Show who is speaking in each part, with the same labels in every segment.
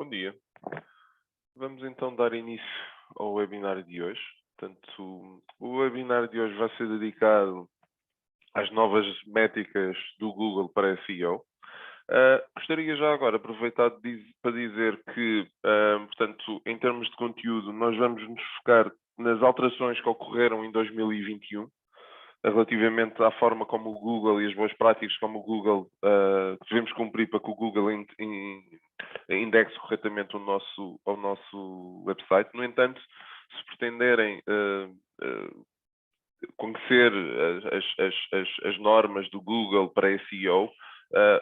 Speaker 1: Bom dia. Vamos então dar início ao webinar de hoje. Portanto, o webinar de hoje vai ser dedicado às novas métricas do Google para SEO. Gostaria já agora de aproveitar para dizer que, portanto, em termos de conteúdo, nós vamos nos focar nas alterações que ocorreram em 2021, relativamente à forma como o Google e as boas práticas como o Google devemos cumprir para que o Google indexe corretamente o nosso website. No entanto, se pretenderem conhecer as normas do Google para SEO,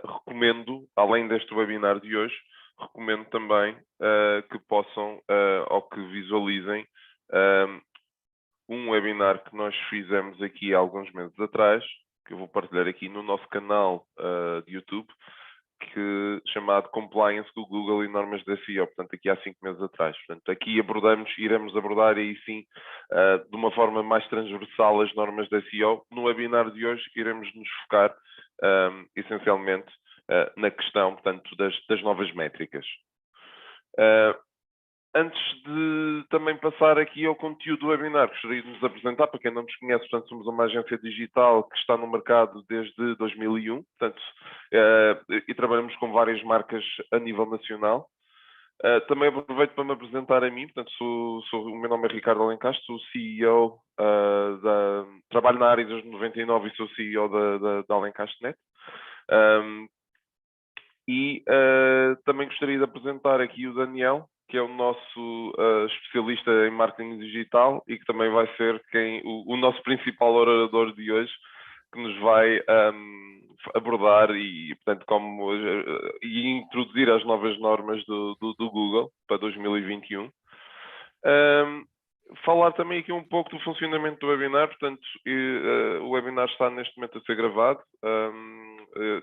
Speaker 1: recomendo, além deste webinar de hoje, recomendo também que possam ou que visualizem um webinar que nós fizemos aqui há alguns meses atrás, que eu vou partilhar aqui no nosso canal de YouTube, chamado Compliance do Google e Normas da SEO, portanto, aqui há 5 meses atrás. Portanto, aqui iremos abordar aí sim, de uma forma mais transversal, as normas da SEO. No webinar de hoje, iremos nos focar essencialmente na questão, portanto, das novas métricas. Antes de também passar aqui ao conteúdo do webinar, gostaria de nos apresentar, para quem não nos conhece, portanto, somos uma agência digital que está no mercado desde 2001, portanto, e trabalhamos com várias marcas a nível nacional. Também aproveito para me apresentar a mim, portanto, o meu nome é Ricardo Alencastre, sou CEO, trabalho na área desde 99 e sou CEO da Alencastre.net. Também gostaria de apresentar aqui o Daniel, que é o nosso especialista em marketing digital e que também vai ser o nosso principal orador de hoje, que nos vai abordar e, portanto, e introduzir as novas normas do Google para 2021. Falar também aqui um pouco do funcionamento do webinar, portanto, o webinar está neste momento a ser gravado.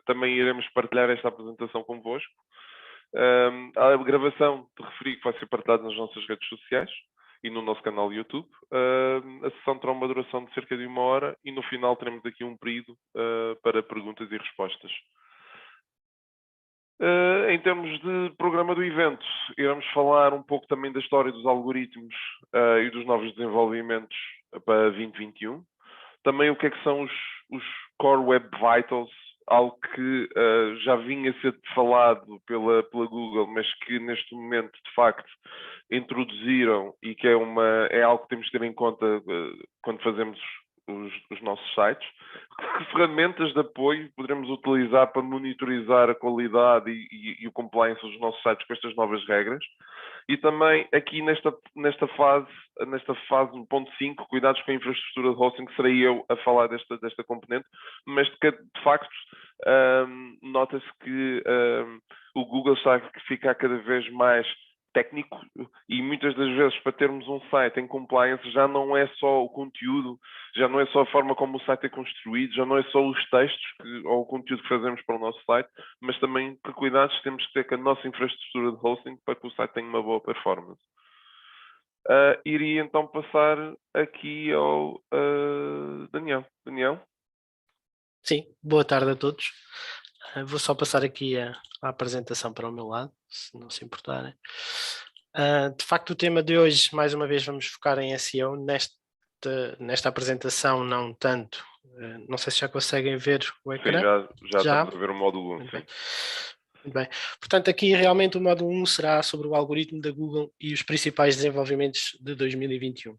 Speaker 1: Também iremos partilhar esta apresentação convosco. A gravação, te referi, que vai ser partilhada nas nossas redes sociais e no nosso canal de YouTube. A sessão terá uma duração de cerca de 1 hora e no final teremos aqui um período para perguntas e respostas. Em termos de programa do evento, iremos falar um pouco também da história dos algoritmos e dos novos desenvolvimentos para 2021. Também o que é que são os Core Web Vitals, algo que já vinha a ser falado pela Google, mas que neste momento, de facto, introduziram e que é algo que temos que ter em conta quando fazemos os nossos sites. Que ferramentas de apoio poderemos utilizar para monitorizar a qualidade e o compliance dos nossos sites com estas novas regras? E também aqui nesta fase, no ponto 5, cuidados com a infraestrutura de hosting, serei eu a falar desta componente, mas de facto nota-se que o Google está a ficar cada vez mais técnico e muitas das vezes para termos um site em compliance já não é só o conteúdo, já não é só a forma como o site é construído, já não é só os textos ou o conteúdo que fazemos para o nosso site, mas também que cuidados temos que ter com a nossa infraestrutura de hosting para que o site tenha uma boa performance. Iria então passar aqui ao Daniel. Daniel?
Speaker 2: Sim, boa tarde a todos. Vou só passar aqui a apresentação para o meu lado, se não se importarem. De facto, o tema de hoje, mais uma vez, vamos focar em SEO. Nesta apresentação, não tanto. Não sei se já conseguem ver o ecrã.
Speaker 1: Sim, já estamos a ver o módulo 1.
Speaker 2: Muito bem. Muito bem. Portanto, aqui realmente o módulo 1 será sobre o algoritmo da Google e os principais desenvolvimentos de 2021.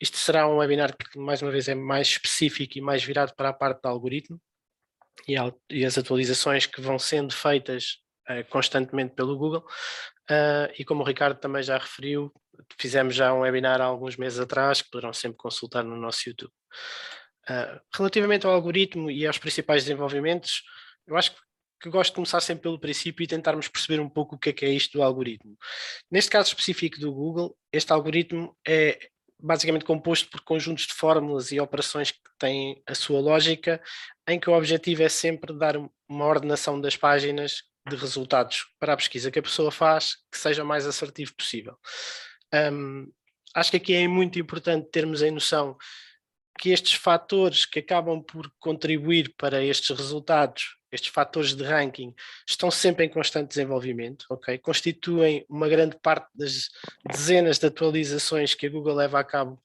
Speaker 2: Isto será um webinar que, mais uma vez, é mais específico e mais virado para a parte do algoritmo e as atualizações que vão sendo feitas constantemente pelo Google. E como o Ricardo também já referiu, fizemos já um webinar há alguns meses atrás, que poderão sempre consultar no nosso YouTube. Relativamente ao algoritmo e aos principais desenvolvimentos, eu acho que gosto de começar sempre pelo princípio e tentarmos perceber um pouco o que é isto do algoritmo. Neste caso específico do Google, este algoritmo é basicamente composto por conjuntos de fórmulas e operações que têm a sua lógica, em que o objetivo é sempre dar uma ordenação das páginas de resultados para a pesquisa que a pessoa faz, que seja o mais assertivo possível. Acho que aqui é muito importante termos em noção que estes fatores que acabam por contribuir para estes resultados estes fatores de ranking, estão sempre em constante desenvolvimento, ok? Constituem uma grande parte das dezenas de atualizações que a Google leva a cabo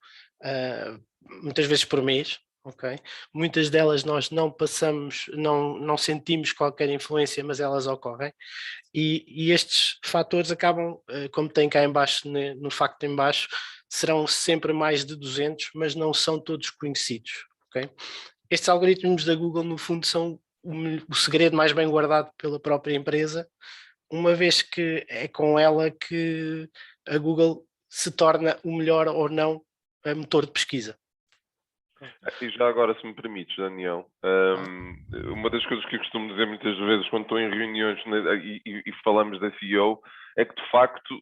Speaker 2: muitas vezes por mês, ok? Muitas delas nós não passamos, não sentimos qualquer influência, mas elas ocorrem. E estes fatores acabam, como tem cá em baixo, no facto em baixo, serão sempre mais de 200, mas não são todos conhecidos, ok? Estes algoritmos da Google, no fundo, são o segredo mais bem guardado pela própria empresa, uma vez que é com ela que a Google se torna o melhor ou não motor de pesquisa.
Speaker 1: E já agora, se me permites, Daniel, uma das coisas que eu costumo dizer muitas vezes quando estou em reuniões e falamos da SEO é que, de facto,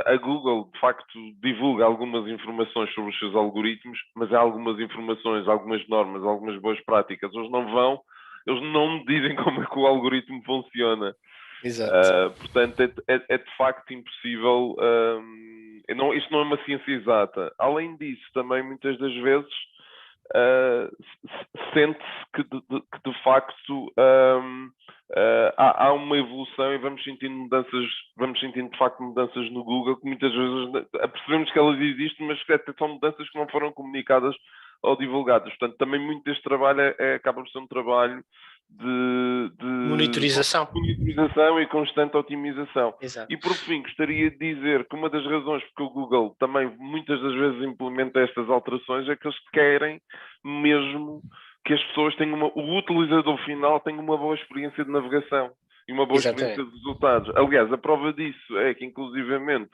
Speaker 1: a Google, de facto, divulga algumas informações sobre os seus algoritmos, mas há algumas informações, algumas normas, algumas boas práticas. Eles não dizem como é que o algoritmo funciona.
Speaker 2: Exato.
Speaker 1: Portanto, é de facto impossível. Isto não é uma ciência exata. Além disso, também muitas das vezes sente-se que de facto há uma evolução e vamos sentindo de facto mudanças no Google que muitas vezes percebemos que elas existem, mas que são mudanças que não foram comunicadas ou divulgadas. Portanto, também muito deste trabalho acaba por ser um trabalho de
Speaker 2: Monitorização.
Speaker 1: monitorização e constante otimização.
Speaker 2: Exato.
Speaker 1: E por fim, gostaria de dizer que uma das razões porque o Google também muitas das vezes implementa estas alterações é que eles querem mesmo que as pessoas tenham o utilizador final tenha uma boa experiência de navegação e uma boa experiência de resultados. Aliás, a prova disso é que, inclusivamente,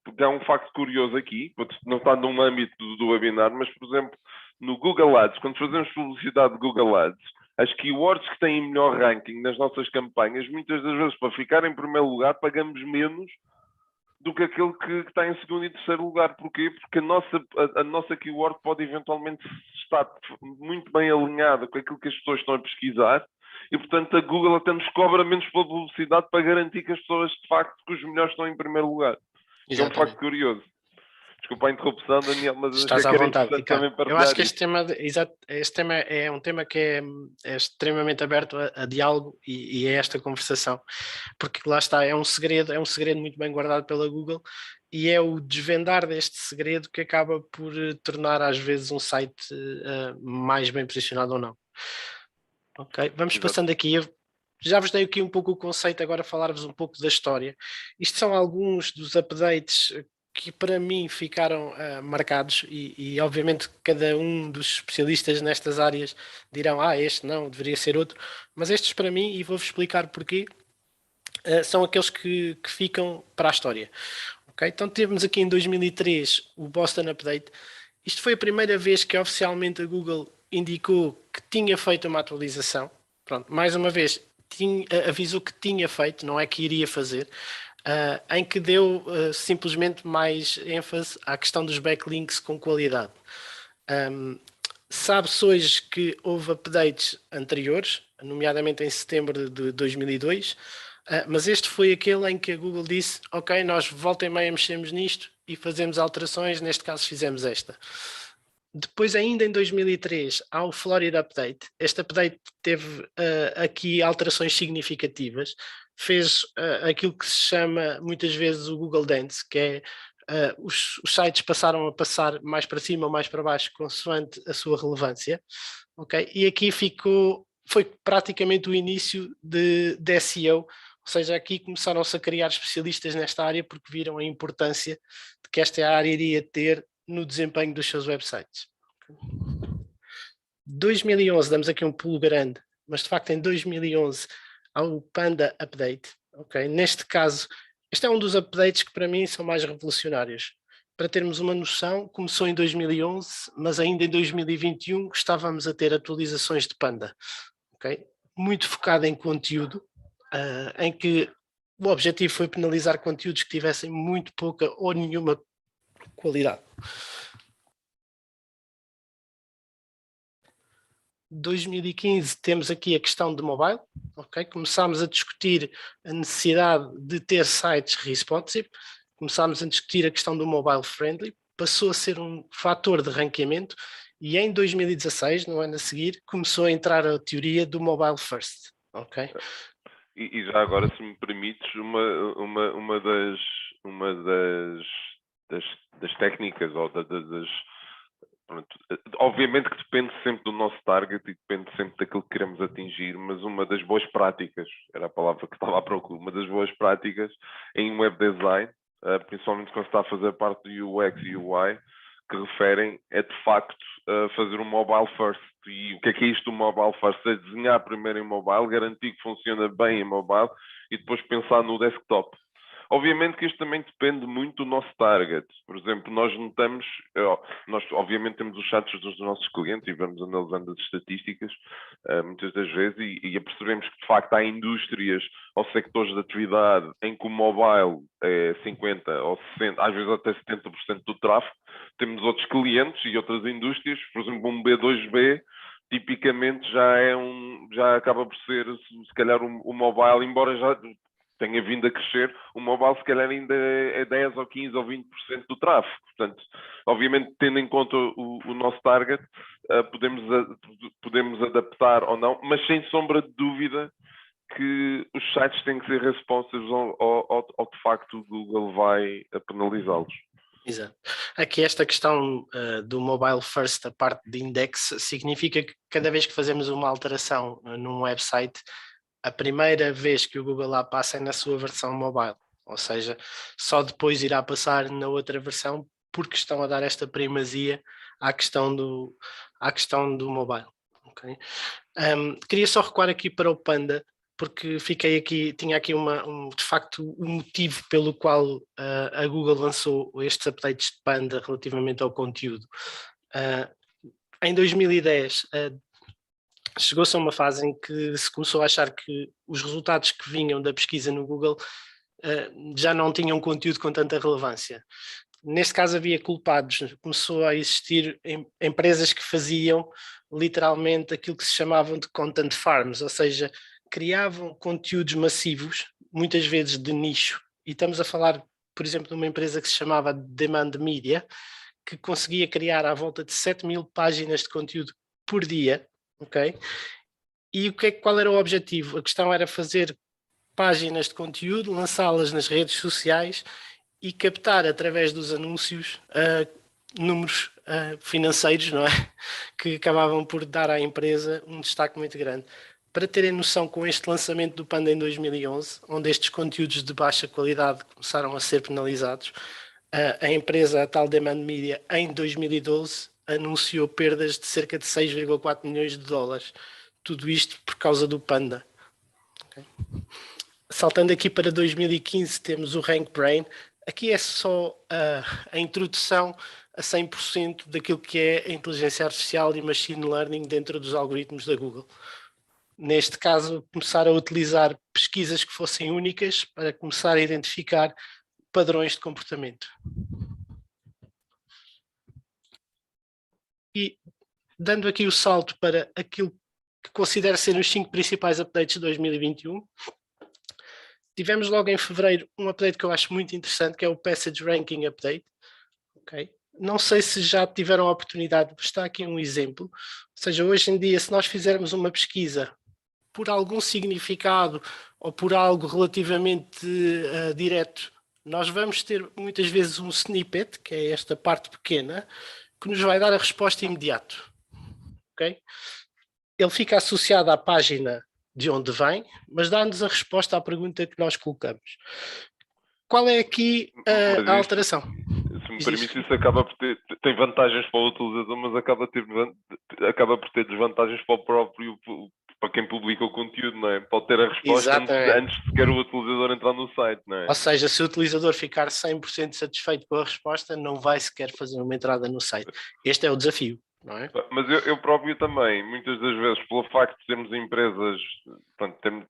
Speaker 1: porque há um facto curioso aqui, não está num âmbito do webinar, mas, por exemplo, no Google Ads, quando fazemos publicidade de Google Ads, as keywords que têm melhor ranking nas nossas campanhas, muitas das vezes, para ficar em primeiro lugar, pagamos menos do que aquele que está em segundo e terceiro lugar. Porquê? Porque a nossa keyword pode eventualmente estar muito bem alinhada com aquilo que as pessoas estão a pesquisar e, portanto, a Google até nos cobra menos pela publicidade para garantir que as pessoas, de facto, que os melhores estão em primeiro lugar. É um facto curioso. Desculpa a interrupção, Daniel, mas
Speaker 2: estás à vontade, Ricardo. Eu acho que este tema é um tema que é extremamente aberto a diálogo e a esta conversação, porque lá está, é um segredo muito bem guardado pela Google e é o desvendar deste segredo que acaba por tornar às vezes um site mais bem posicionado ou não. Ok, vamos passando aqui. Eu já vos dei aqui um pouco o conceito, agora falar-vos um pouco da história. Isto são alguns dos updates que para mim ficaram marcados e obviamente cada um dos especialistas nestas áreas dirão, este não, deveria ser outro, mas estes para mim, e vou-vos explicar porquê, são aqueles que ficam para a história. Okay? Então temos aqui em 2003 o Boston Update. Isto foi a primeira vez que oficialmente a Google indicou que tinha feito uma atualização. Pronto, mais uma vez, avisou que tinha feito, não é que iria fazer. Em que deu simplesmente mais ênfase à questão dos backlinks com qualidade. Sabe-se hoje que houve updates anteriores, nomeadamente em setembro de 2002, mas este foi aquele em que a Google disse, ok, nós volta e meia mexemos nisto e fazemos alterações, neste caso fizemos esta. Depois, ainda em 2003, há o Florida Update. Este update teve aqui alterações significativas. Fez aquilo que se chama muitas vezes o Google Dance, que é os sites passaram a passar mais para cima ou mais para baixo, consoante a sua relevância. Okay? E aqui foi praticamente o início de SEO, ou seja, aqui começaram-se a criar especialistas nesta área porque viram a importância de que esta área iria ter no desempenho dos seus websites. 2011, damos aqui um pulo grande, mas de facto em 2011 há o Panda Update. Okay? Neste caso, este é um dos updates que para mim são mais revolucionários. Para termos uma noção, começou em 2011, mas ainda em 2021 estávamos a ter atualizações de Panda. Okay? Muito focado em conteúdo, em que o objetivo foi penalizar conteúdos que tivessem muito pouca ou nenhuma qualidade. 2015 temos aqui a questão de mobile, okay? Começámos a discutir a necessidade de ter sites responsive, começámos a discutir a questão do mobile friendly, passou a ser um fator de ranqueamento e em 2016, no ano a seguir, começou a entrar a teoria do mobile first. Ok.
Speaker 1: E já agora, se me permites, uma das técnicas, ou pronto, obviamente que depende sempre do nosso target e depende sempre daquilo que queremos atingir, mas uma das boas práticas, era a palavra que estava à procura, uma das boas práticas em web design, principalmente quando se está a fazer parte do UX e UI, que referem é de facto fazer um mobile first. E o que é isto do mobile first? É desenhar primeiro em mobile, garantir que funciona bem em mobile e depois pensar no desktop. Obviamente que isto também depende muito do nosso target. Por exemplo, nós notamos, nós obviamente temos os chats dos nossos clientes e vamos analisando as estatísticas muitas das vezes e apercebemos que de facto há indústrias ou sectores de atividade em que o mobile é 50% ou 60%, às vezes até 70% do tráfego. Temos outros clientes e outras indústrias, por exemplo, um B2B, tipicamente já acaba por ser, se calhar, o mobile, embora já tenha vindo a crescer, o mobile se calhar ainda é 10 ou 15 ou 20% do tráfego. Portanto, obviamente, tendo em conta o nosso target, podemos adaptar ou não, mas sem sombra de dúvida que os sites têm que ser responsive ou de facto o Google vai penalizá-los.
Speaker 2: Exato. Aqui esta questão do mobile first, a parte de index, significa que cada vez que fazemos uma alteração num website, a primeira vez que o Google lá passa é na sua versão mobile, ou seja, só depois irá passar na outra versão porque estão a dar esta primazia à questão do mobile. Okay? Queria só recuar aqui para o Panda, porque tinha aqui de facto um motivo pelo qual a Google lançou estes updates de Panda relativamente ao conteúdo. Em 2010, chegou-se a uma fase em que se começou a achar que os resultados que vinham da pesquisa no Google já não tinham conteúdo com tanta relevância. Neste caso havia culpados, começou a existir empresas que faziam literalmente aquilo que se chamavam de content farms, ou seja, criavam conteúdos massivos, muitas vezes de nicho, e estamos a falar, por exemplo, de uma empresa que se chamava Demand Media, que conseguia criar à volta de 7.000 páginas de conteúdo por dia, ok? E qual era o objetivo? A questão era fazer páginas de conteúdo, lançá-las nas redes sociais e captar através dos anúncios números financeiros, não é? Que acabavam por dar à empresa um destaque muito grande. Para terem noção, com este lançamento do Panda em 2011, onde estes conteúdos de baixa qualidade começaram a ser penalizados, a empresa, a tal Demand Media, em 2012, anunciou perdas de cerca de 6,4 milhões de dólares. Tudo isto por causa do Panda. Okay. Saltando aqui para 2015, temos o RankBrain. Aqui é só a introdução a 100% daquilo que é a inteligência artificial e machine learning dentro dos algoritmos da Google. Neste caso, começar a utilizar pesquisas que fossem únicas para começar a identificar padrões de comportamento. E dando aqui o salto para aquilo que considero ser os 5 principais updates de 2021, tivemos logo em fevereiro um update que eu acho muito interessante, que é o Passage Ranking Update. Okay? Não sei se já tiveram a oportunidade, está aqui um exemplo. Ou seja, hoje em dia, se nós fizermos uma pesquisa por algum significado ou por algo relativamente direto, nós vamos ter muitas vezes um snippet, que é esta parte pequena, que nos vai dar a resposta imediato. Okay? Ele fica associado à página de onde vem, mas dá-nos a resposta à pergunta que nós colocamos. Qual é aqui a alteração?
Speaker 1: Se me permite, isso acaba por tem vantagens para o utilizador, mas acaba por ter desvantagens para o próprio, para quem publica o conteúdo, não é? Pode ter a resposta antes de sequer o utilizador entrar no site, não é?
Speaker 2: Ou seja, se o utilizador ficar 100% satisfeito com a resposta, não vai sequer fazer uma entrada no site. Este é o desafio. Não é?
Speaker 1: Mas eu próprio também, muitas das vezes, pelo facto de termos empresas, portanto,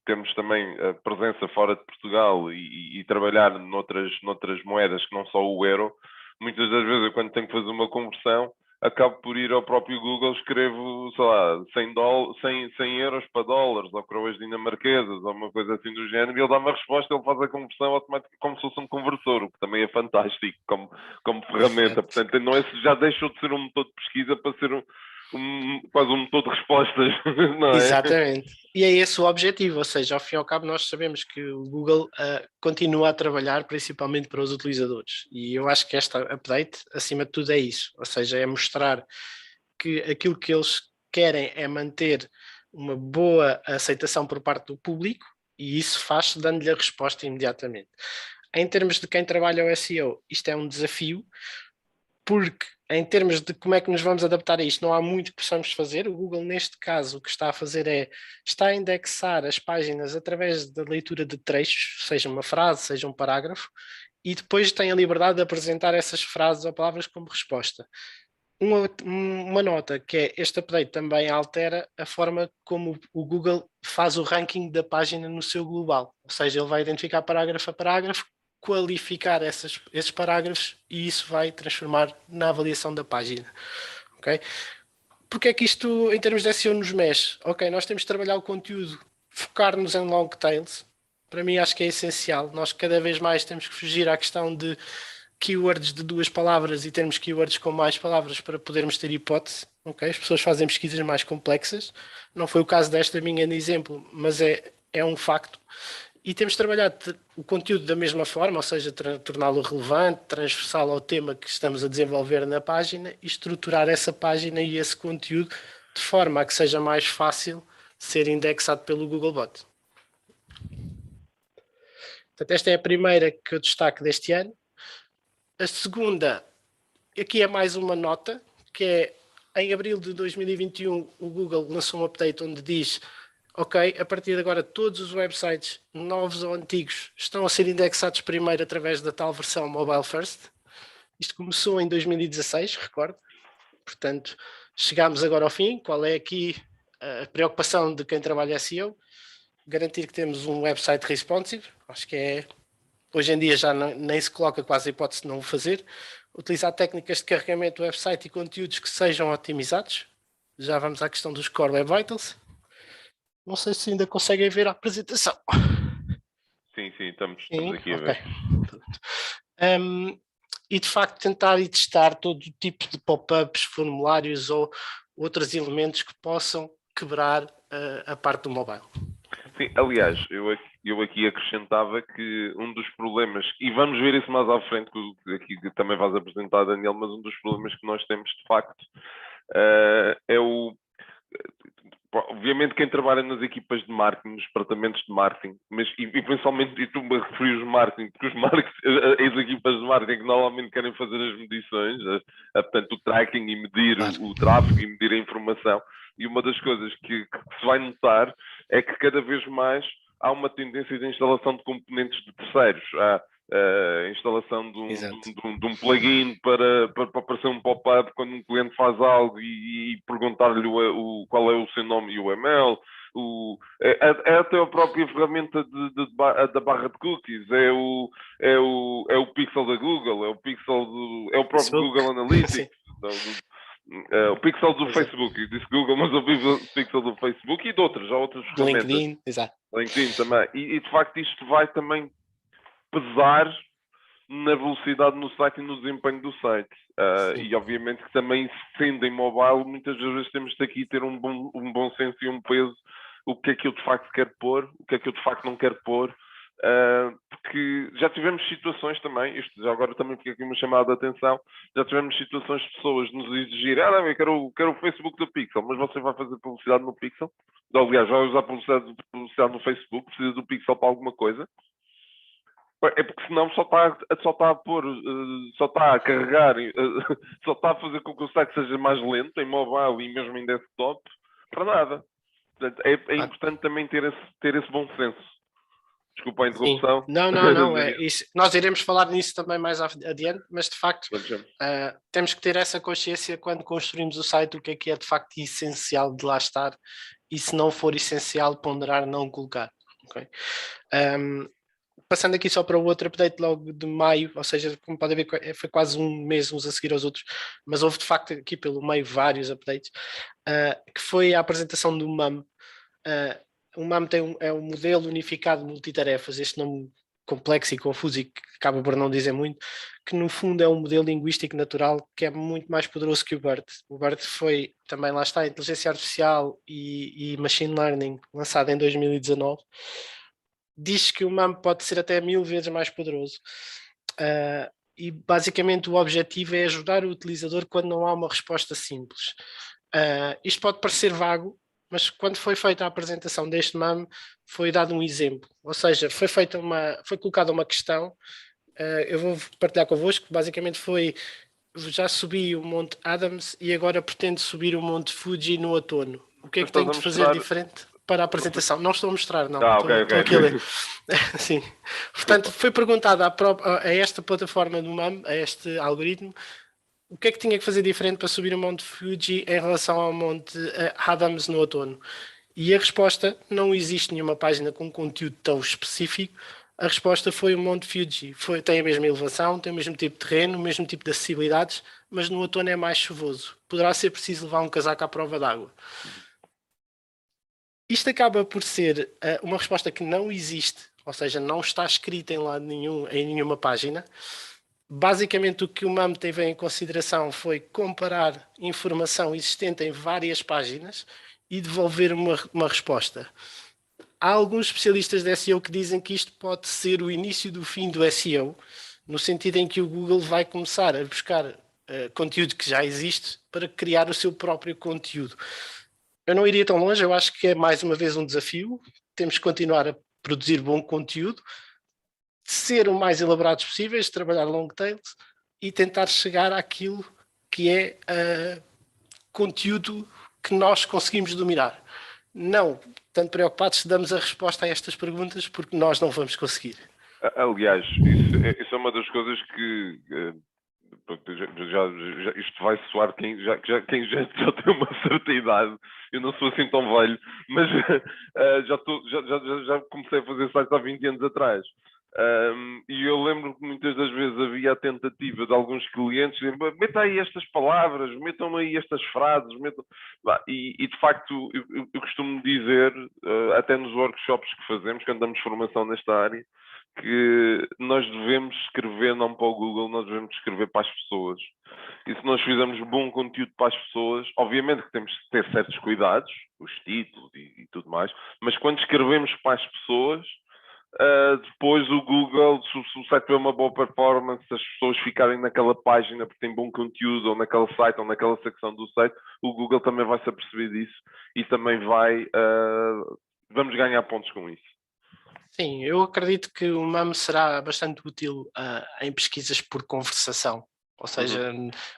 Speaker 1: temos também a presença fora de Portugal e trabalhar noutras moedas que não só o euro, muitas das vezes, eu, quando tenho que fazer uma conversão, acabo por ir ao próprio Google, escrevo, sei lá, 100 euros para dólares, ou coroas dinamarquesas, ou uma coisa assim do género, e ele dá uma resposta, ele faz a conversão automática como se fosse um conversor, o que também é fantástico como ferramenta. Portanto, não é, já deixou de ser um motor de pesquisa para ser quase um motor de respostas, não é?
Speaker 2: Exatamente. E é esse o objetivo, ou seja, ao fim e ao cabo nós sabemos que o Google continua a trabalhar principalmente para os utilizadores e eu acho que esta update, acima de tudo, é isso, ou seja, é mostrar que aquilo que eles querem é manter uma boa aceitação por parte do público e isso faz-se dando-lhe a resposta imediatamente. Em termos de quem trabalha o SEO, isto é um desafio, porque em termos de como é que nos vamos adaptar a isto, não há muito que possamos fazer. O Google, neste caso, o que está a fazer está a indexar as páginas através da leitura de trechos, seja uma frase, seja um parágrafo, e depois tem a liberdade de apresentar essas frases ou palavras como resposta. Uma nota que é este update também altera a forma como o Google faz o ranking da página no seu global, ou seja, ele vai identificar parágrafo a parágrafo, qualificar esses parágrafos e isso vai transformar na avaliação da página. Okay? Porque é que isto, em termos de SEO, nos mexe? Ok, nós temos de trabalhar o conteúdo, focar-nos em long tails. Para mim, acho que é essencial. Nós cada vez mais temos que fugir à questão de keywords de 2 palavras e termos keywords com mais palavras para podermos ter hipótese. Okay? As pessoas fazem pesquisas mais complexas. Não foi o caso desta minha exemplo, mas é um facto. E temos de trabalhar o conteúdo da mesma forma, ou seja, torná-lo relevante, transversal ao tema que estamos a desenvolver na página e estruturar essa página e esse conteúdo de forma a que seja mais fácil ser indexado pelo Googlebot. Portanto, esta é a primeira que eu destaco deste ano. A segunda, aqui é mais uma nota, que é em abril de 2021 o Google lançou um update onde diz: ok, a partir de agora todos os websites, novos ou antigos, estão a ser indexados primeiro através da tal versão Mobile First. Isto começou em 2016, recordo. Portanto, chegámos agora ao fim. Qual é aqui a preocupação de quem trabalha SEO? Garantir que temos um website responsive. Acho que hoje em dia já nem se coloca quase a hipótese de não o fazer. Utilizar técnicas de carregamento do website e conteúdos que sejam otimizados. Já vamos à questão dos Core Web Vitals. Não sei se ainda conseguem ver a apresentação.
Speaker 1: Sim, estamos aqui a ver.
Speaker 2: E de facto tentar e testar todo o tipo de pop-ups, formulários ou outros elementos que possam quebrar a parte do mobile.
Speaker 1: Sim, aliás, eu aqui acrescentava que um dos problemas, e vamos ver isso mais à frente, que aqui também vais apresentar, Daniel, mas um dos problemas que nós temos de facto é obviamente quem trabalha nas equipas de marketing, nos departamentos de marketing, mas e principalmente, e tu me referias marketing, porque as equipas de marketing que normalmente querem fazer as medições, portanto o tracking e medir o tráfego e medir a informação, e uma das coisas que se vai notar é que cada vez mais há uma tendência de instalação de componentes de terceiros. Há a instalação de um plugin para aparecer um pop-up quando um cliente faz algo e perguntar-lhe qual é o seu nome e o UML. É até a própria ferramenta da barra de cookies, é o pixel da Google, é o próprio Facebook. Google Analytics, o pixel do Facebook, eu disse Google, mas o pixel do Facebook e de outras, há outras ferramentas.
Speaker 2: LinkedIn, exato.
Speaker 1: LinkedIn também. E de facto isto vai também pesar na velocidade no site e no desempenho do site. E obviamente que também, sendo em mobile, muitas vezes temos de aqui ter um bom senso e um peso. O que é que eu de facto quero pôr, o que é que eu de facto não quero pôr. Porque já tivemos situações também, isto já agora também fica aqui uma chamada de atenção, já tivemos situações de pessoas nos exigir, eu quero o Facebook do Pixel, mas você vai fazer publicidade no Pixel? Aliás, vai usar publicidade no Facebook, precisa do Pixel para alguma coisa? É porque senão só está a pôr, só está a carregar, só está a fazer com que o site seja mais lento em mobile e mesmo em desktop, para nada. Portanto, é importante também ter esse bom senso. Desculpa a interrupção.
Speaker 2: Sim. Não. Nós iremos falar nisso também mais adiante, mas de facto temos que ter essa consciência quando construímos o site, o que é de facto essencial de lá estar, e se não for essencial, ponderar não colocar. Okay? Passando aqui só para o outro update logo de maio, ou seja, como podem ver, foi quase um mês uns a seguir aos outros, mas houve de facto aqui pelo meio vários updates, que foi a apresentação do MUM. O MUM é um modelo unificado de multitarefas. Este nome complexo e confuso e que acaba por não dizer muito, que no fundo é um modelo linguístico natural que é muito mais poderoso que o BERT. O BERT foi também, lá está, inteligência artificial e machine learning, lançado em 2019. Diz que o MAM pode ser até 1000 vezes mais poderoso. E basicamente o objetivo é ajudar o utilizador quando não há uma resposta simples. Isto pode parecer vago, mas quando foi feita a apresentação deste MAM, foi dado um exemplo. Ou seja, foi colocada uma questão, eu vou partilhar convosco, basicamente foi: já subi o Monte Adams e agora pretendo subir o Monte Fuji no outono. O que é
Speaker 1: Mas
Speaker 2: que
Speaker 1: estás
Speaker 2: tenho
Speaker 1: a
Speaker 2: de fazer
Speaker 1: mostrar.
Speaker 2: diferente para a apresentação? Não estou a mostrar, não.
Speaker 1: Ah, ok,
Speaker 2: Estou aqui a ler.
Speaker 1: ok.
Speaker 2: Sim. Portanto,
Speaker 1: Desculpa.
Speaker 2: foi perguntado a esta plataforma do MAM, a este algoritmo, o que é que tinha que fazer diferente para subir o Monte Fuji em relação ao Monte Adams no outono. E a resposta: não existe nenhuma página com conteúdo tão específico. A resposta foi o Monte Fuji. Tem a mesma elevação, tem o mesmo tipo de terreno, o mesmo tipo de acessibilidades, mas no outono é mais chuvoso. Poderá ser preciso levar um casaco à prova d'água. Isto acaba por ser uma resposta que não existe, ou seja, não está escrita em lado nenhum, em nenhuma página. Basicamente, o que o MAM teve em consideração foi comparar informação existente em várias páginas e devolver uma resposta. Há alguns especialistas de SEO que dizem que isto pode ser o início do fim do SEO, no sentido em que o Google vai começar a buscar conteúdo que já existe para criar o seu próprio conteúdo. Eu não iria tão longe, eu acho que é mais uma vez um desafio. Temos que continuar a produzir bom conteúdo, ser o mais elaborados possíveis, trabalhar long tails e tentar chegar àquilo que é conteúdo que nós conseguimos dominar. Não tanto preocupados se damos a resposta a estas perguntas, porque nós não vamos conseguir.
Speaker 1: Aliás, isso é uma das coisas que isto vai soar quem já tem uma certa idade. Eu não sou assim tão velho, mas já comecei a fazer sites há 20 anos atrás. E eu lembro que muitas das vezes havia a tentativa de alguns clientes de meta aí estas palavras, metam aí estas frases, e de facto eu costumo dizer, até nos workshops que fazemos, quando damos formação nesta área, que nós devemos escrever não para o Google, nós devemos escrever para as pessoas. E se nós fizermos bom conteúdo para as pessoas, obviamente que temos de ter certos cuidados, os títulos e tudo mais, mas quando escrevemos para as pessoas, depois o Google, se o site tiver uma boa performance, se as pessoas ficarem naquela página porque tem bom conteúdo, ou naquele site, ou naquela secção do site, o Google também vai se aperceber disso e também vamos ganhar pontos com isso.
Speaker 2: Sim, eu acredito que o MAM será bastante útil em pesquisas por conversação, ou seja,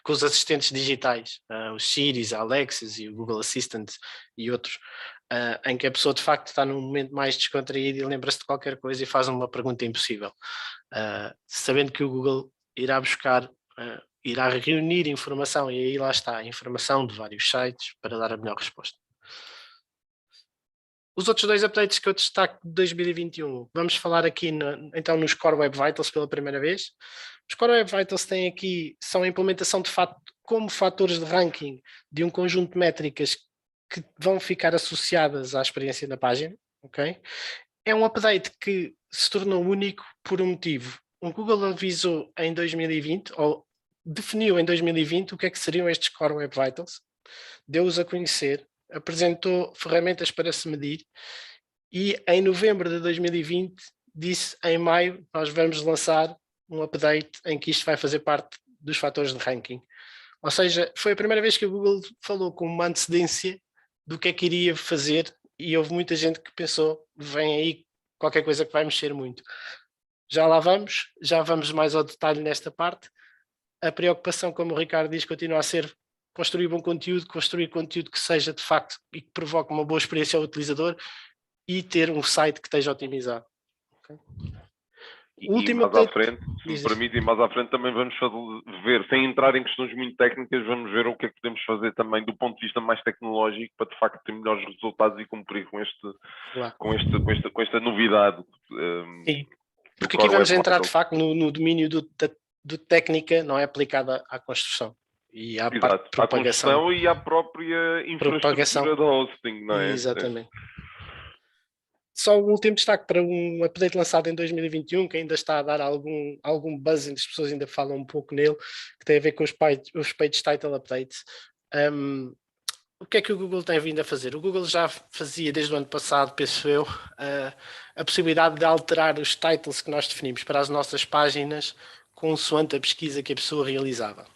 Speaker 2: com os assistentes digitais, os Siris, a Alexas e o Google Assistant e outros, em que a pessoa de facto está num momento mais descontraído e lembra-se de qualquer coisa e faz uma pergunta impossível, sabendo que o Google irá buscar, irá reunir informação, e aí lá está, a informação de vários sites para dar a melhor resposta. Os outros dois updates que eu destaco de 2021, vamos falar aqui então nos Core Web Vitals pela primeira vez. Os Core Web Vitals têm aqui, são a implementação de fato como fatores de ranking de um conjunto de métricas que vão ficar associadas à experiência da página. Okay? É um update que se tornou único por um motivo. O Google avisou em 2020, ou definiu em 2020 o que é que seriam estes Core Web Vitals, deu-os a conhecer, apresentou ferramentas para se medir e em novembro de 2020 disse: em maio nós vamos lançar um update em que isto vai fazer parte dos fatores de ranking. Ou seja, foi a primeira vez que o Google falou com uma antecedência do que é que iria fazer e houve muita gente que pensou: vem aí qualquer coisa que vai mexer muito. Já lá vamos, já vamos mais ao detalhe nesta parte. A preocupação, como o Ricardo diz, continua a ser construir bom conteúdo, construir conteúdo que seja de facto e que provoque uma boa experiência ao utilizador e ter um site que esteja otimizado. Okay?
Speaker 1: E mais à frente, se me permitem, mais à frente também vamos ver, sem entrar em questões muito técnicas, vamos ver o que é que podemos fazer também do ponto de vista mais tecnológico para de facto ter melhores resultados e cumprir com esta novidade.
Speaker 2: Sim, porque aqui vamos entrar de facto no domínio do técnica, não é aplicada à construção. E à parte de propagação.
Speaker 1: À construção e à própria infraestrutura de hosting, não é?
Speaker 2: Exatamente. Só um último destaque para um update lançado em 2021, que ainda está a dar algum buzz, as pessoas ainda falam um pouco nele, que tem a ver com os page title updates. O que é que o Google tem vindo a fazer? O Google já fazia desde o ano passado, penso eu, a possibilidade de alterar os titles que nós definimos para as nossas páginas consoante a pesquisa que a pessoa realizava.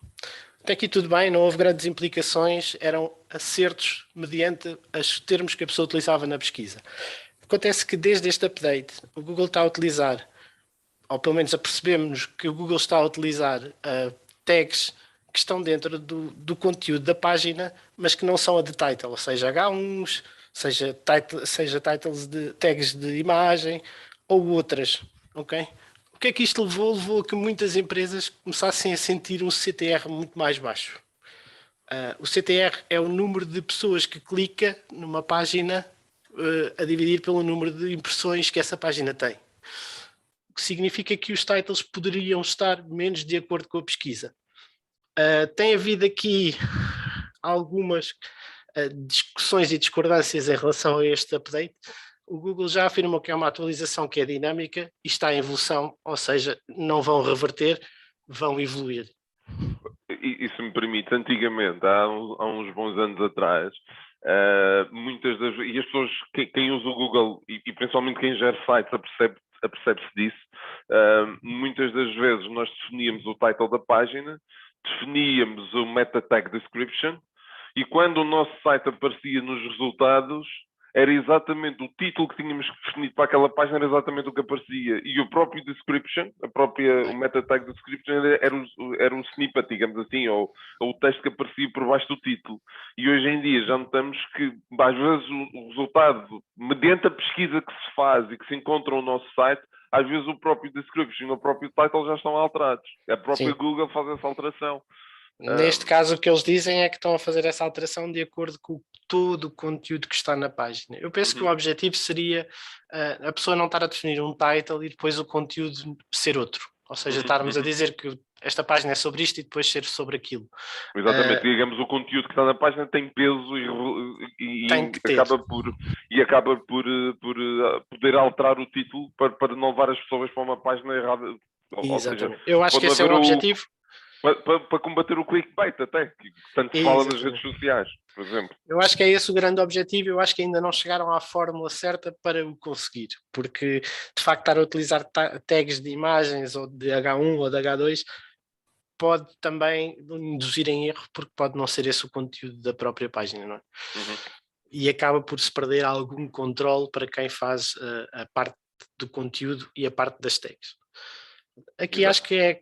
Speaker 2: Até aqui tudo bem, não houve grandes implicações, eram acertos mediante os termos que a pessoa utilizava na pesquisa. Acontece que desde este update, o Google está a utilizar, ou pelo menos apercebemos que o Google está a utilizar tags que estão dentro do conteúdo da página, mas que não são a de title, ou seja, H1s, seja titles de tags de imagem ou outras, ok? O que é que isto levou? Levou a que muitas empresas começassem a sentir um CTR muito mais baixo. O CTR é o número de pessoas que clica numa página a dividir pelo número de impressões que essa página tem. O que significa que os titles poderiam estar menos de acordo com a pesquisa. Tem havido aqui algumas discussões e discordâncias em relação a este update. O Google já afirmou que é uma atualização que é dinâmica e está em evolução, ou seja, não vão reverter, vão evoluir.
Speaker 1: E se me permite, antigamente, há uns bons anos atrás, muitas das e as pessoas, quem usa o Google e principalmente quem gera sites apercebe-se disso, muitas das vezes nós definíamos o title da página, definíamos o meta tag description e quando o nosso site aparecia nos resultados era exatamente o título que tínhamos definido para aquela página, era exatamente o que aparecia. E o próprio description, o meta tag description era o snippet, digamos assim, ou o texto que aparecia por baixo do título. E hoje em dia já notamos que, às vezes, o resultado, mediante a pesquisa que se faz e que se encontra no nosso site, às vezes o próprio description, o próprio title já estão alterados. A própria
Speaker 2: Sim.
Speaker 1: Google faz essa alteração.
Speaker 2: Neste caso, o que eles dizem é que estão a fazer essa alteração de acordo com todo o conteúdo que está na página. Eu penso que o objetivo seria a pessoa não estar a definir um title e depois o conteúdo ser outro. Ou seja, estarmos a dizer que esta página é sobre isto e depois ser sobre aquilo.
Speaker 1: Exatamente, digamos, o conteúdo que está na página tem peso e acaba por poder alterar o título para não levar as pessoas para uma página errada.
Speaker 2: Ou seja, eu acho que esse é o objetivo.
Speaker 1: Para combater o clickbait até, que tanto se fala nas redes sociais, por exemplo.
Speaker 2: Eu acho que é esse o grande objetivo, eu acho que ainda não chegaram à fórmula certa para o conseguir, porque de facto estar a utilizar tags de imagens ou de H1 ou de H2 pode também induzir em erro, porque pode não ser esse o conteúdo da própria página, não é? E acaba por se perder algum controle para quem faz a parte do conteúdo e a parte das tags. Aqui acho que é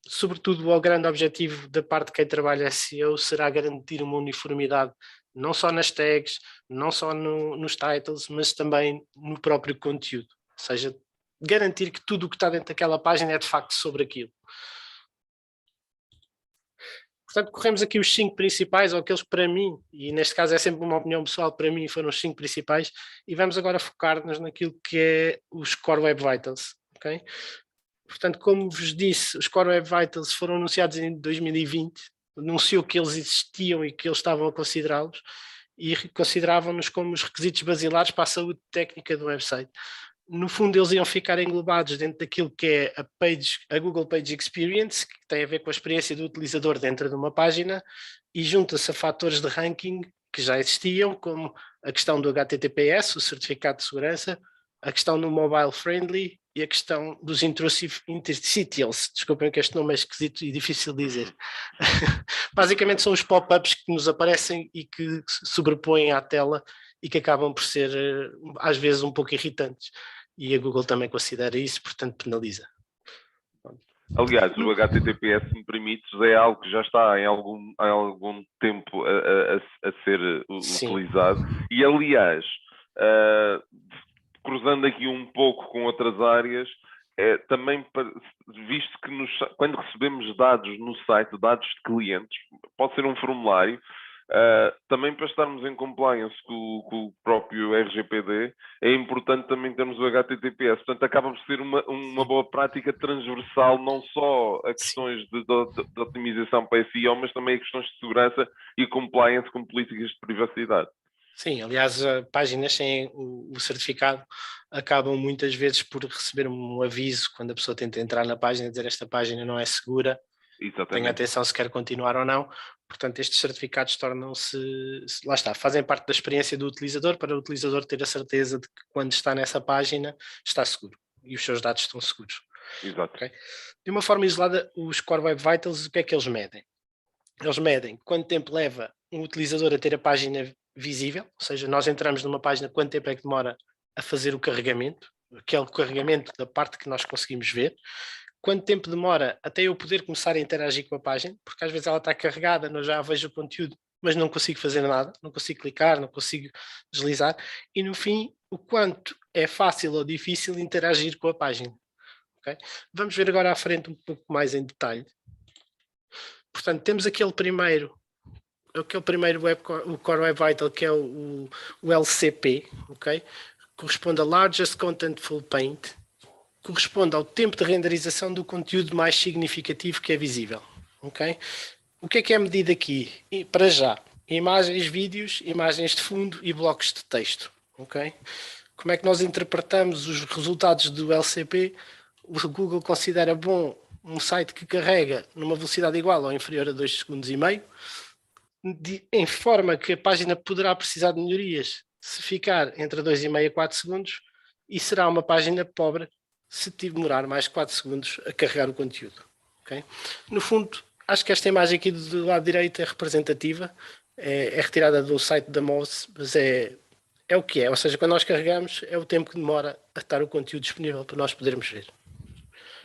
Speaker 2: sobretudo o grande objetivo da parte de quem trabalha SEO será garantir uma uniformidade não só nas tags, não só nos titles, mas também no próprio conteúdo. Ou seja, garantir que tudo o que está dentro daquela página é de facto sobre aquilo. Portanto, corremos aqui os 5 principais, ou aqueles que para mim, e neste caso é sempre uma opinião pessoal, para mim foram os 5 principais, e vamos agora focar-nos naquilo que é os Core Web Vitals. Okay? Portanto, como vos disse, os Core Web Vitals foram anunciados em 2020, anunciou que eles existiam e que eles estavam a considerá-los e consideravam-nos como os requisitos basilares para a saúde técnica do website. No fundo, eles iam ficar englobados dentro daquilo que é a Google Page Experience, que tem a ver com a experiência do utilizador dentro de uma página, e junta-se a fatores de ranking que já existiam, como a questão do HTTPS, o certificado de segurança, a questão do mobile friendly e a questão dos intrusive interstitials. Desculpem que este nome é esquisito e difícil de dizer. Basicamente são os pop-ups que nos aparecem e que se sobrepõem à tela e que acabam por ser, às vezes, um pouco irritantes. E a Google também considera isso, portanto penaliza.
Speaker 1: Aliás, o HTTPS, se me permites, é algo que já está há algum tempo a ser utilizado. E, aliás, cruzando aqui um pouco com outras áreas, também visto que quando recebemos dados no site, dados de clientes, pode ser um formulário, também para estarmos em compliance com o próprio RGPD, é importante também termos o HTTPS. Portanto, acaba por ser uma boa prática transversal, não só a questões de otimização para SEO, mas também a questões de segurança e compliance com políticas de privacidade.
Speaker 2: Sim, aliás, páginas sem o certificado acabam muitas vezes por receber um aviso quando a pessoa tenta entrar na página, dizer esta página não é segura, tenha atenção se quer continuar ou não. Portanto, estes certificados tornam-se, lá está, fazem parte da experiência do utilizador, para o utilizador ter a certeza de que quando está nessa página está seguro e os seus dados estão seguros.
Speaker 1: Exato.
Speaker 2: Okay? De uma forma isolada, os Core Web Vitals, o que é que eles medem? Eles medem quanto tempo leva um utilizador a ter a página visível, ou seja, nós entramos numa página, quanto tempo é que demora a fazer o carregamento, aquele carregamento da parte que nós conseguimos ver, quanto tempo demora até eu poder começar a interagir com a página, porque às vezes ela está carregada, eu já vejo o conteúdo, mas não consigo fazer nada, não consigo clicar, não consigo deslizar, e no fim, o quanto é fácil ou difícil interagir com a página. Okay? Vamos ver agora à frente um pouco mais em detalhe. Portanto, temos aquele primeiro o Core Web Vital, que é o LCP, ok? Corresponde a Largest Contentful Paint, corresponde ao tempo de renderização do conteúdo mais significativo que é visível, ok? O que é medido aqui? E, para já, imagens, vídeos, imagens de fundo e blocos de texto, ok? Como é que nós interpretamos os resultados do LCP? O Google considera bom um site que carrega numa velocidade igual ou inferior a 2,5 segundos, em forma que a página poderá precisar de melhorias se ficar entre 2,5 e 4 segundos, e será uma página pobre se demorar mais 4 segundos a carregar o conteúdo. Okay? No fundo, acho que esta imagem aqui do lado direito é representativa, é retirada do site da Moz, mas é o que é, ou seja, quando nós carregamos é o tempo que demora a estar o conteúdo disponível para nós podermos ver.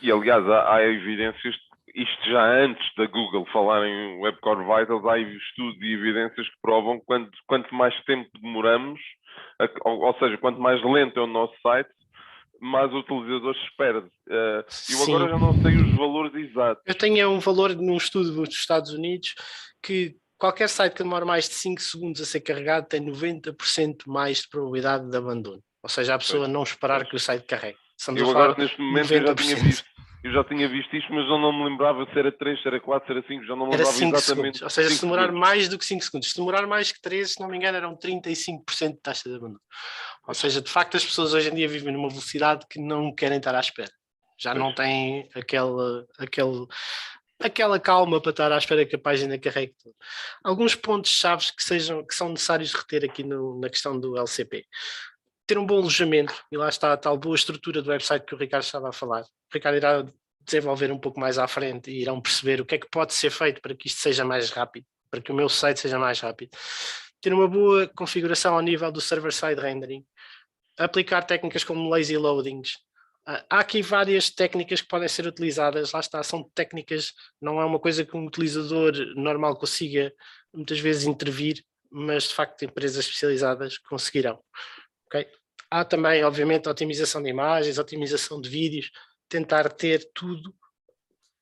Speaker 1: E aliás, há evidências, isto já antes da Google falar em Web Core Vitals, há estudos e evidências que provam que quanto mais tempo demoramos, ou seja, quanto mais lento é o nosso site, mais o utilizador se perde. Eu agora já não sei os valores exatos.
Speaker 2: Eu tenho um valor num estudo dos Estados Unidos que qualquer site que demora mais de 5 segundos a ser carregado tem 90% mais de probabilidade de abandono. Ou seja, a pessoa não esperar que o site carregue.
Speaker 1: Eu agora, neste momento, eu já tinha visto isto, mas eu não me lembrava se era 3, se era 4, se era 5, já não me lembrava exatamente.
Speaker 2: Segundos. Ou seja, se demorar mais do que 5 segundos, se demorar mais que 3, se não me engano, eram 35% de taxa de abandono. Ou seja, de facto, as pessoas hoje em dia vivem numa velocidade que não querem estar à espera. Já não têm aquela calma para estar à espera que a página carregue tudo. Alguns pontos-chave que são necessários reter aqui na questão do LCP. Ter um bom alojamento, e lá está a tal boa estrutura do website que o Ricardo estava a falar. O Ricardo irá desenvolver um pouco mais à frente e irão perceber o que é que pode ser feito para que isto seja mais rápido, para que o meu site seja mais rápido. Ter uma boa configuração ao nível do server-side rendering. Aplicar técnicas como lazy loadings. Há aqui várias técnicas que podem ser utilizadas, lá está, são técnicas, não é uma coisa que um utilizador normal consiga muitas vezes intervir, mas de facto empresas especializadas conseguirão. Okay? Há também, obviamente, a otimização de imagens, a otimização de vídeos, tentar ter tudo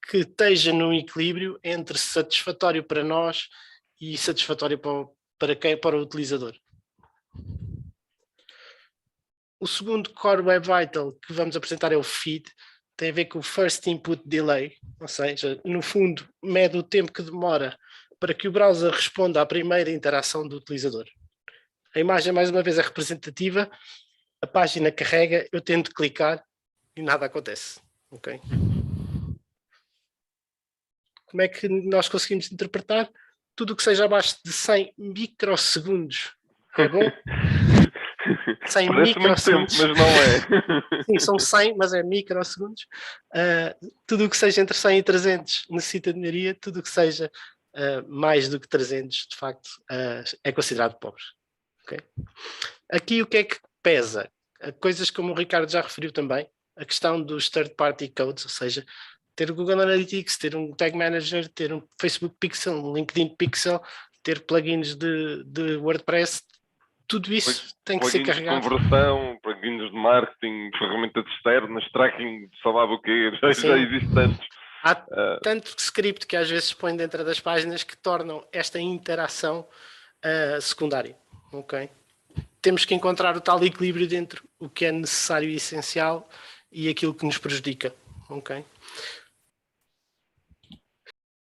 Speaker 2: que esteja num equilíbrio entre satisfatório para nós e satisfatório para o utilizador. O segundo Core Web Vital que vamos apresentar é o Feed, tem a ver com o First Input Delay, ou seja, no fundo, mede o tempo que demora para que o browser responda à primeira interação do utilizador. A imagem, mais uma vez, é representativa, a página carrega, eu tento clicar e nada acontece. Okay? Como é que nós conseguimos interpretar? Tudo o que seja abaixo de 100 microsegundos é bom. 100 microsegundos.
Speaker 1: Tempo, mas não é.
Speaker 2: Sim, são 100, mas é microsegundos. Tudo o que seja entre 100 e 300 necessita de melhoria, tudo o que seja mais do que 300, de facto, é considerado pobre. Okay? Aqui o que é que pesa? Coisas como o Ricardo já referiu também, a questão dos third-party codes, ou seja, ter o Google Analytics, ter um Tag Manager, ter um Facebook Pixel, um LinkedIn Pixel, ter plugins de WordPress, tudo isso tem que ser carregado.
Speaker 1: Plugins de conversão, plugins de marketing, ferramentas externas, tracking, sei lá o quê, já existe tantos.
Speaker 2: Há tanto script que às vezes se põe dentro das páginas que tornam esta interação secundária. Okay? Temos que encontrar o tal equilíbrio entre o que é necessário e essencial e aquilo que nos prejudica. Okay?